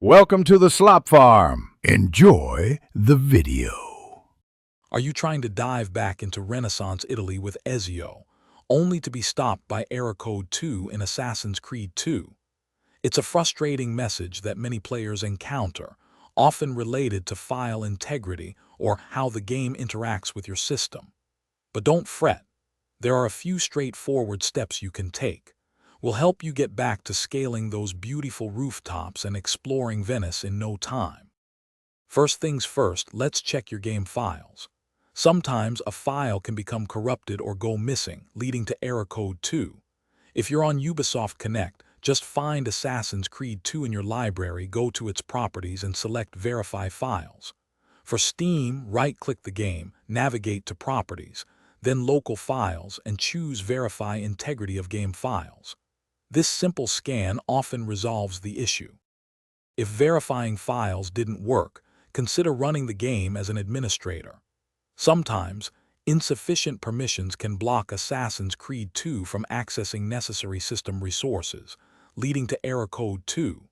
Welcome to the Slop Farm. Enjoy the video. Are you trying to dive back into Renaissance Italy with Ezio, only to be stopped by error code 2 in Assassin's Creed 2? It's a frustrating message that many players encounter, often related to file integrity or how the game interacts with your system. But don't fret. There are a few straightforward steps you can take. Will help you get back to scaling those beautiful rooftops and exploring Venice in no time. First things first, let's check your game files. Sometimes a file can become corrupted or go missing, leading to error code 2. If you're on Ubisoft Connect, just find Assassin's Creed 2 in your library, go to its properties and select Verify Files. For Steam, right-click the game, navigate to Properties, then Local Files, and choose Verify Integrity of Game Files. This simple scan often resolves the issue. If verifying files didn't work, consider running the game as an administrator. Sometimes, insufficient permissions can block Assassin's Creed 2 from accessing necessary system resources, leading to error code 2.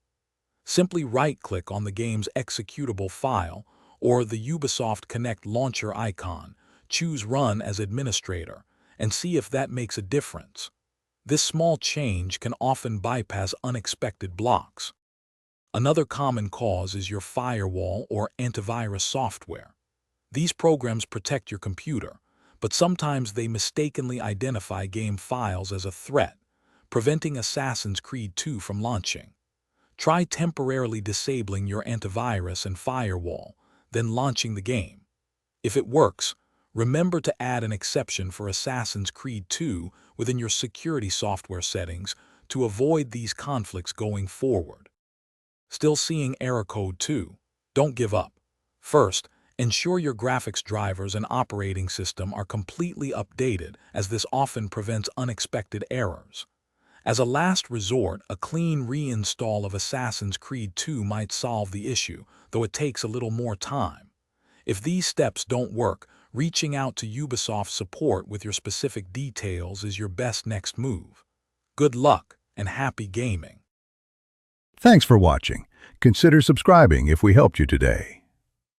Simply right-click on the game's executable file or the Ubisoft Connect launcher icon, choose Run as Administrator, and see if that makes a difference. This small change can often bypass unexpected blocks. Another common cause is your firewall or antivirus software. These programs protect your computer, but sometimes they mistakenly identify game files as a threat, preventing Assassin's Creed 2 from launching. Try temporarily disabling your antivirus and firewall, then launching the game. If it works, remember to add an exception for Assassin's Creed 2 within your security software settings to avoid these conflicts going forward. Still seeing error code 2? Don't give up. First, ensure your graphics drivers and operating system are completely updated, as this often prevents unexpected errors. As a last resort, a clean reinstall of Assassin's Creed 2 might solve the issue, though it takes a little more time. If these steps don't work, reaching out to Ubisoft support with your specific details is your best next move. Good luck and happy gaming. Thanks for watching. Consider subscribing if we helped you today.